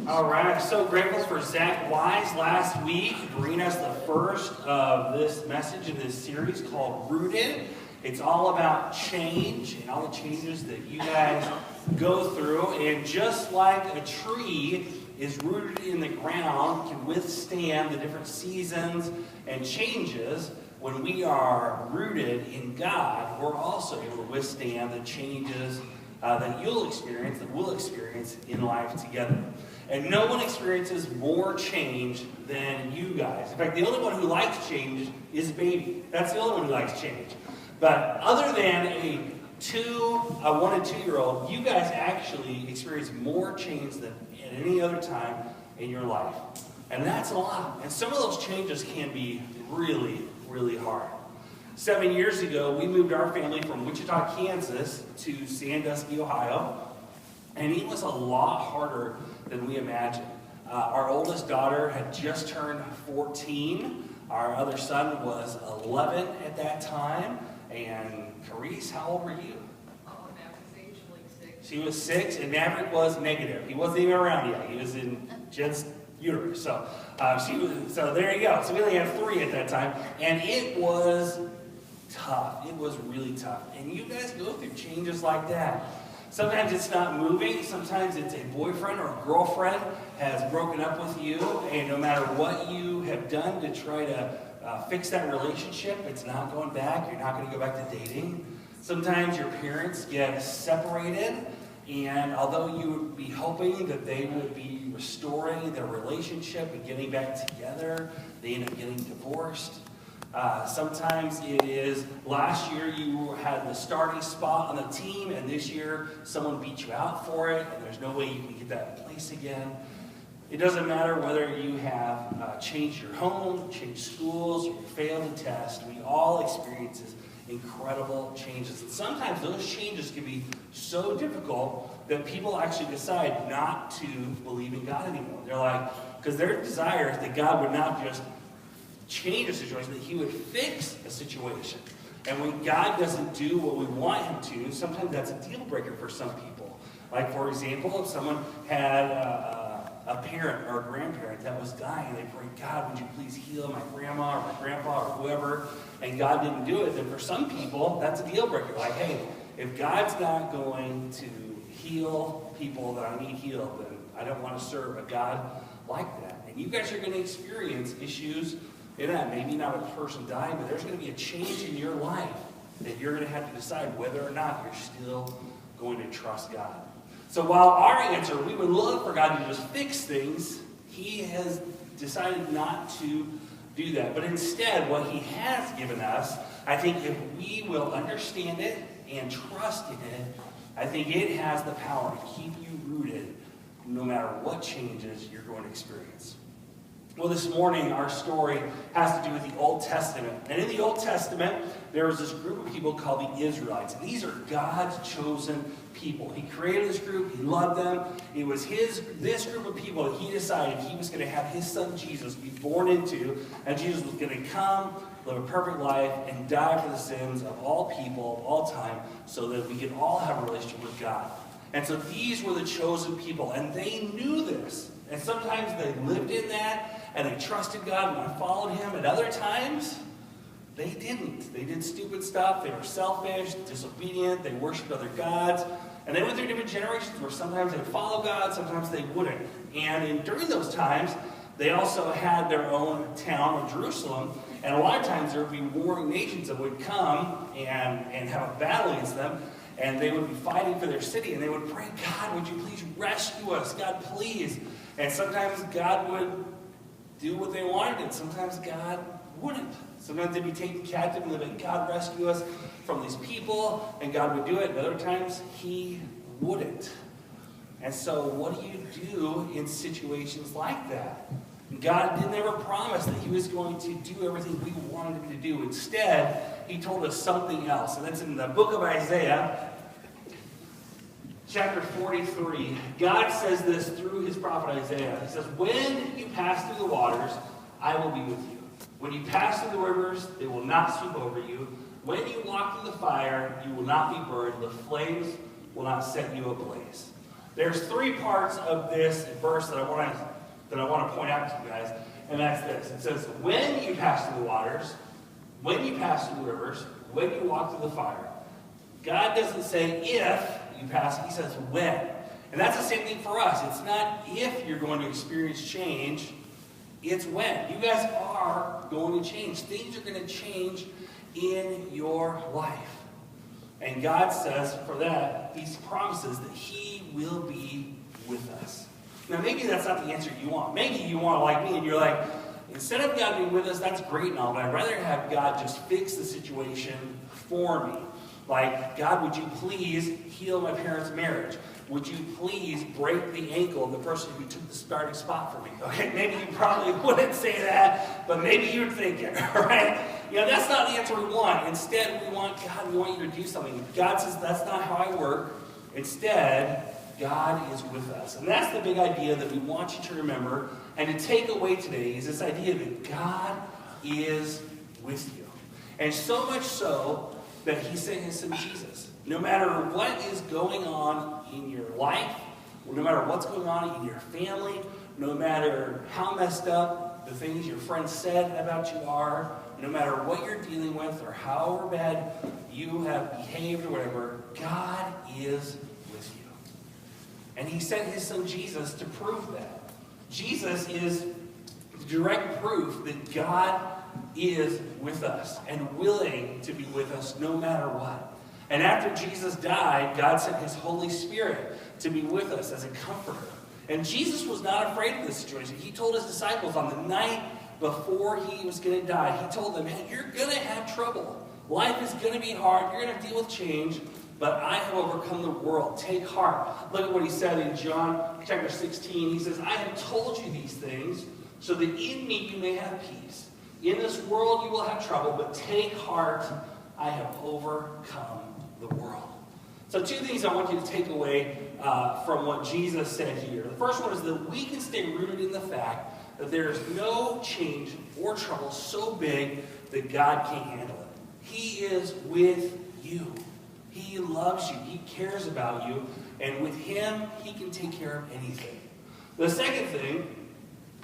All right, so grateful for Zach Wise last week bringing us the first of this message in this series called Rooted. It's all about change and all the changes that you guys go through. And just like a tree is rooted in the ground, can withstand the different seasons and changes, when we are rooted in God, we're also able to withstand the changes that you'll experience, that we'll experience in life together. And no one experiences more change than you guys. In fact, the only one who likes change is baby. That's the only one who likes change. But other than a 1 and 2 year old, you guys actually experience more change than at any other time in your life. And that's a lot. And some of those changes can be really, really hard. 7 years ago, we moved our family from Wichita, Kansas to Sandusky, Ohio. And it was a lot harder than we imagined. Our oldest daughter had just turned 14. Our other son was 11 at that time. And Carice, how old were you? Oh, Maverick's age like 6. She was 6, and Maverick was negative. He wasn't even around yet. He was in Jen's uterus. So there you go. So we only had 3 at that time. And it was tough. It was really tough. And you guys go through changes like that. Sometimes it's not moving. Sometimes it's a boyfriend or a girlfriend has broken up with you, and no matter what you have done to try to fix that relationship, it's not going back. You're not going to go back to dating. Sometimes your parents get separated, and although you would be hoping that they would be restoring their relationship and getting back together, they end up getting divorced. Sometimes it is last year you had the starting spot on the team, and this year someone beat you out for it, and there's no way you can get that in place again. It doesn't matter whether you have changed your home, changed schools, or you failed a test. We all experience incredible changes. And sometimes those changes can be so difficult that people actually decide not to believe in God anymore. They're like, because their desire is that God would not just change a situation, that he would fix a situation. And when God doesn't do what we want him to, sometimes that's a deal breaker for some people. Like, for example, if someone had a parent or a grandparent that was dying, they pray, God, would you please heal my grandma or my grandpa or whoever, and God didn't do it, then for some people, that's a deal breaker. Like, hey, if God's not going to heal people that I need healed, then I don't want to serve a God like that. And you guys are going to experience issues in that. Maybe not a person dying, but there's going to be a change in your life that you're going to have to decide whether or not you're still going to trust God. So while our answer, we would love for God to just fix things, he has decided not to do that. But instead, what he has given us, I think if we will understand it and trust in it, I think it has the power to keep you rooted no matter what changes you're going to experience. Well, this morning, our story has to do with the Old Testament. And in the Old Testament, there was this group of people called the Israelites. And these are God's chosen people. He created this group. He loved them. It was this group of people that he decided he was going to have his son Jesus be born into. And Jesus was going to come, live a perfect life, and die for the sins of all people, of all time, so that we could all have a relationship with God. And so these were the chosen people. And they knew this. And sometimes they lived in that, and they trusted God and followed him. At other times, they didn't. They did stupid stuff. They were selfish, disobedient. They worshipped other gods. And they went through different generations where sometimes they'd follow God, sometimes they wouldn't. And during those times, they also had their own town of Jerusalem. And a lot of times there would be warring nations that would come and have a battle against them. And they would be fighting for their city. And they would pray, God, would you please rescue us? God, please. And sometimes God would do what they wanted, and sometimes God wouldn't. Sometimes they'd be taken captive, and they'd be like, God, rescue us from these people, and God would do it. And other times, he wouldn't. And so what do you do in situations like that? God didn't ever promise that he was going to do everything we wanted him to do. Instead, he told us something else. And that's in the book of Isaiah, chapter 43, God says this through his prophet Isaiah. He says, when you pass through the waters, I will be with you. When you pass through the rivers, they will not sweep over you. When you walk through the fire, you will not be burned. The flames will not set you ablaze. There's three parts of this verse that I want to point out to you guys, and that's this. It says, when you pass through the waters, when you pass through the rivers, when you walk through the fire. God doesn't say if you pass, he says when. And that's the same thing for us. It's not if you're going to experience change, it's when. You guys are going to change. Things are going to change in your life. And God says for that, he promises that he will be with us. Now maybe that's not the answer you want. Maybe you want to like me and you're like, instead of God being with us, that's great and all, but I'd rather have God just fix the situation for me. Like, God, would you please heal my parents' marriage? Would you please break the ankle of the person who took the starting spot for me? Okay, maybe you probably wouldn't say that, but maybe you'd think it, right? You know, that's not the answer we want. Instead, we want God, we want you to do something. God says, that's not how I work. Instead, God is with us. And that's the big idea that we want you to remember and to take away today is this idea that God is with you. And so much so that he sent his son Jesus. No matter what is going on in your life, or no matter what's going on in your family, no matter how messed up the things your friends said about you are, no matter what you're dealing with or however bad you have behaved or whatever, God is with you. And he sent his son Jesus to prove that. Jesus is direct proof that God is with us and willing to be with us no matter what. And after Jesus died, God sent his Holy Spirit to be with us as a comforter. And Jesus was not afraid of this situation. He told his disciples on the night before he was going to die, he told them, hey, you're going to have trouble. Life is going to be hard. You're going to deal with change. But I have overcome the world. Take heart. Look at what he said in John chapter 16. He says, I have told you these things so that in me you may have peace. In this world you will have trouble, but take heart. I have overcome the world. So two things I want you to take away from what Jesus said here. The first one is that we can stay rooted in the fact that there is no change or trouble so big that God can't handle it. He is with you. He loves you. He cares about you. And with him, he can take care of anything. The second thing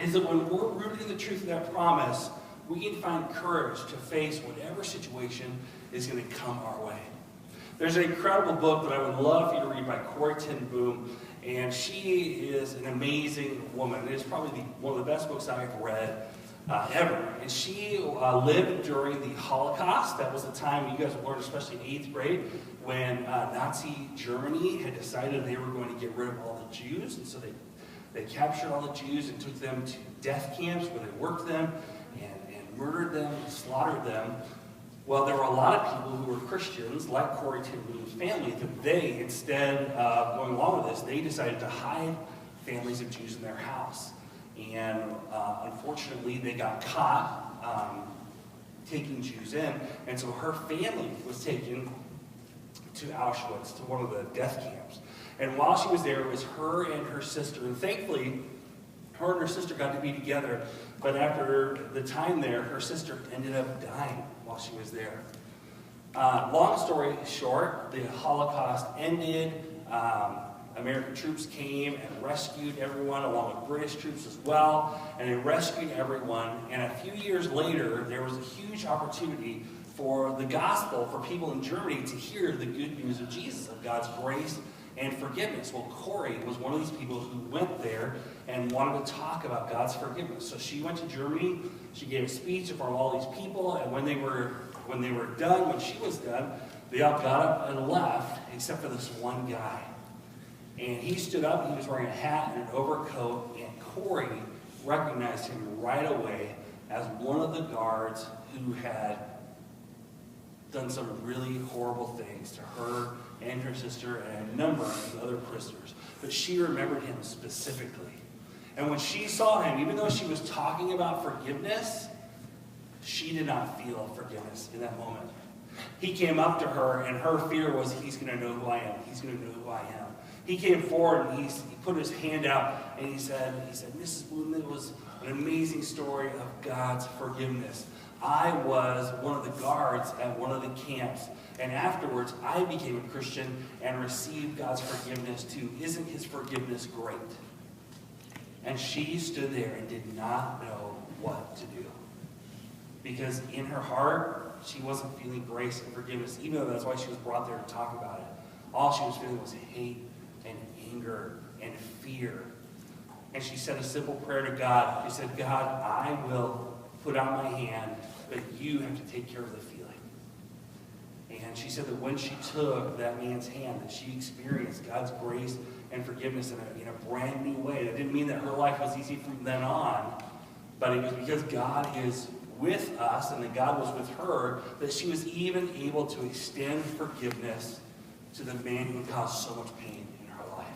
is that when we're rooted in the truth of that promise, we can find courage to face whatever situation is going to come our way. There's an incredible book that I would love for you to read by Corrie ten Boom, and she is an amazing woman. It is probably one of the best books I've read ever. And she lived during the Holocaust. That was the time, you guys learned, especially in 8th grade, when Nazi Germany had decided they were going to get rid of all the Jews. And so they captured all the Jews and took them to death camps where they worked them and murdered them and slaughtered them. Well, there were a lot of people who were Christians, like Corrie ten Boom's family, that they, instead of going along with this, they decided to hide families of Jews in their house. And unfortunately, they got caught taking Jews in. And so her family was taken to Auschwitz, to one of the death camps. And while she was there, it was her and her sister. And thankfully, her and her sister got to be together. But after the time there, her sister ended up dying while she was there. Long story short, the Holocaust ended. American troops came and rescued everyone, along with British troops as well. And they rescued everyone. And a few years later, there was a huge opportunity for the gospel, for people in Germany to hear the good news of Jesus, of God's grace and forgiveness. Well, Corrie was one of these people who went there and wanted to talk about God's forgiveness. So she went to Germany, she gave a speech in front of all these people, and when they were done, when she was done, they all got up and left, except for this one guy. And he stood up, and he was wearing a hat and an overcoat, and Corrie recognized him right away as one of the guards who had done some really horrible things to her and her sister and a number of other prisoners. But she remembered him specifically. And when she saw him, even though she was talking about forgiveness, she did not feel forgiveness in that moment. He came up to her, and her fear was, he's going to know who I am. He's going to know who I am. He came forward, and he put his hand out, and he said, Mrs. Wooten, it was an amazing story of God's forgiveness. I was one of the guards at one of the camps. And afterwards, I became a Christian and received God's forgiveness too. Isn't his forgiveness great? And she stood there and did not know what to do. Because in her heart, she wasn't feeling grace and forgiveness, even though that's why she was brought there to talk about it. All she was feeling was hate and anger and fear. And she said a simple prayer to God. She said, God, I will put out my hand, but you have to take care of the feeling. And she said that when she took that man's hand, that she experienced God's grace and forgiveness in a brand new way. That didn't mean that her life was easy from then on, but it was because God is with us and that God was with her that she was even able to extend forgiveness to the man who caused so much pain in her life.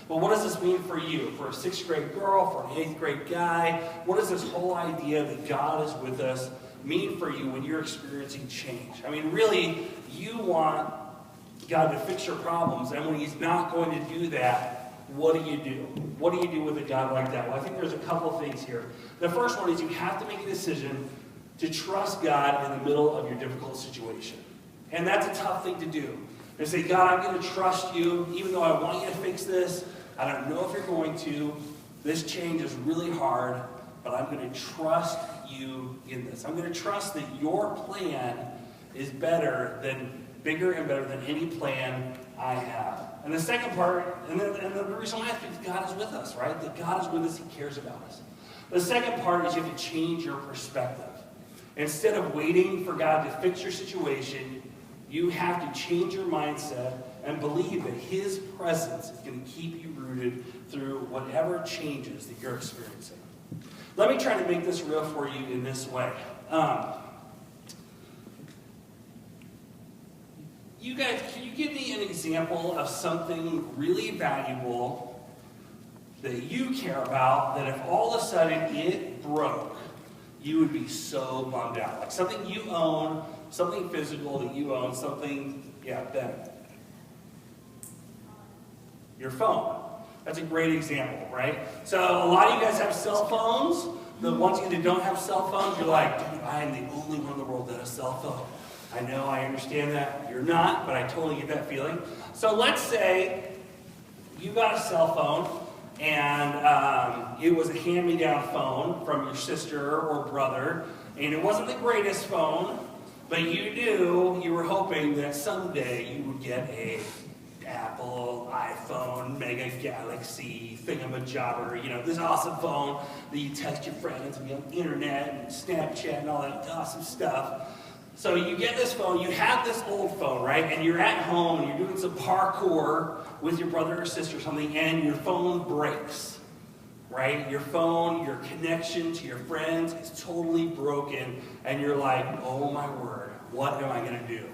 Well, what does this mean for you? For a 6th grade girl, for an 8th grade guy? What does this whole idea that God is with us mean for you when you're experiencing change? I mean, really, you want God to fix your problems, and when he's not going to do that, what do you do? What do you do with a God like that? Well, I think there's a couple of things here. The first one is you have to make a decision to trust God in the middle of your difficult situation. And that's a tough thing to do. To say, God, I'm going to trust you, even though I want you to fix this. I don't know if you're going to. This change is really hard, but I'm going to trust you in this. I'm going to trust that your plan is bigger and better than any plan I have. And the second part, and the reason why I think God is with us, right? That God is with us, he cares about us. The second part is you have to change your perspective. Instead of waiting for God to fix your situation, you have to change your mindset and believe that his presence is going to keep you rooted through whatever changes that you're experiencing. Let me try to make this real for you in this way. You guys, can you give me an example of something really valuable that you care about that if all of a sudden it broke, you would be so bummed out? Like something you own, something physical that you own, something, Ben. Your phone. That's a great example, right? So a lot of you guys have cell phones. The ones of you that don't have cell phones, you're like, dude, I am the only one in the world that has a cell phone. I know, I understand that. You're not, but I totally get that feeling. So let's say you got a cell phone, and it was a hand-me-down phone from your sister or brother, and it wasn't the greatest phone, but you were hoping that someday you would get a Apple, iPhone, Mega Galaxy, thingamajobber, this awesome phone that you text your friends and be on the internet and Snapchat and all that awesome stuff. So you get this phone, you have this old phone, right? And you're at home and you're doing some parkour with your brother or sister or something, and your phone breaks, right? Your phone, your connection to your friends is totally broken, and you're like, oh my word, what am I going to do?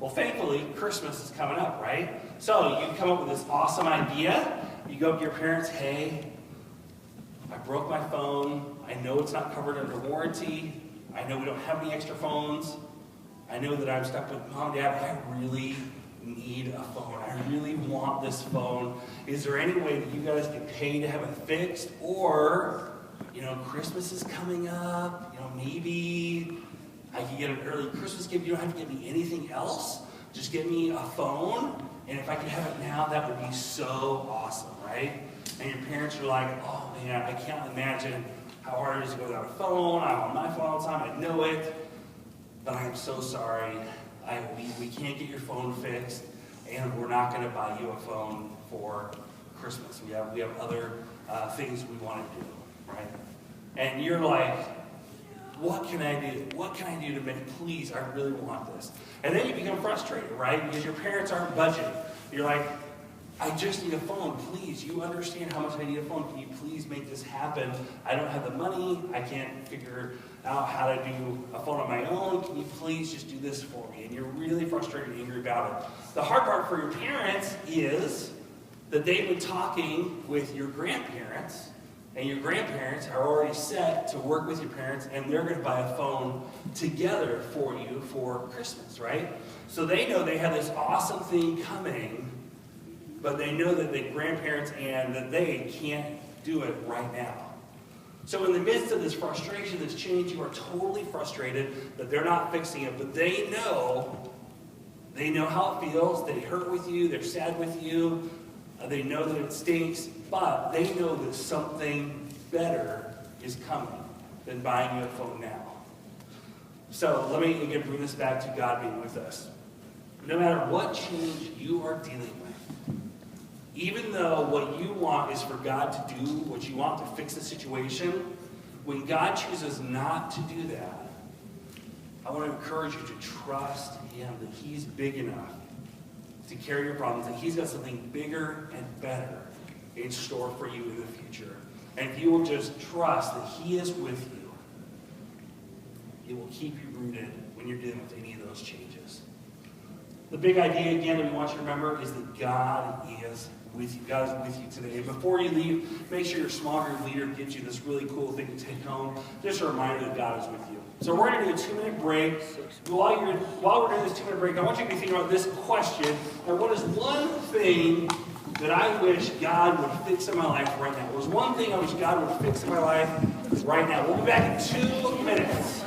Well, thankfully, Christmas is coming up, right? So you come up with this awesome idea. You go up to your parents, hey, I broke my phone. I know it's not covered under warranty. I know we don't have any extra phones. I know that I'm stuck with Mom, Dad, I really need a phone. I really want this phone. Is there any way that you guys can pay to have it fixed? Or, Christmas is coming up. Maybe I can get an early Christmas gift. You don't have to give me anything else. Just give me a phone. And if I could have it now, that would be so awesome, right? And your parents are like, oh man, I can't imagine how hard it is to go without a phone. I'm on my phone all the time. I know it. But I am so sorry. We can't get your phone fixed, and we're not going to buy you a phone for Christmas. We have other things we want to do, right? And you're like, what can I do? What can I do to make, please, I really want this. And then you become frustrated, right? Because your parents aren't budgeting. You're like, I just need a phone, please. You understand how much I need a phone. Can you please make this happen? I don't have the money. I can't figure out how to do a phone on my own. Can you please just do this for me? And you're really frustrated and angry about it. The hard part for your parents is that they've been talking with your grandparents, and your grandparents are already set to work with your parents, and they're going to buy a phone together for you for Christmas, right? So they know they have this awesome thing coming, but they know that the grandparents and that they can't do it right now. So in the midst of this frustration, this change, you are totally frustrated that they're not fixing it, but they know how it feels. They hurt with you, they're sad with you, they know that it stinks, but they know that something better is coming than buying you a phone now. So let me again bring this back to God being with us. No matter what change you are dealing with, even though what you want is for God to do what you want to fix the situation, when God chooses not to do that, I want to encourage you to trust Him, that He's big enough to carry your problems, that He's got something bigger and better in store for you in the future. And if you will just trust that He is with you, it will keep you rooted when you're dealing with any of those changes. The big idea, again, that we want you to remember is that God is with you. God is with you today. And before you leave, make sure your small group leader gives you this really cool thing to take home. Just a reminder that God is with you. So we're going to do a 2-minute break. While we're doing this 2-minute break, I want you to think about this question. And what is one thing that I wish God would fix in my life right now? What is one thing I wish God would fix in my life right now? We'll be back in 2 minutes.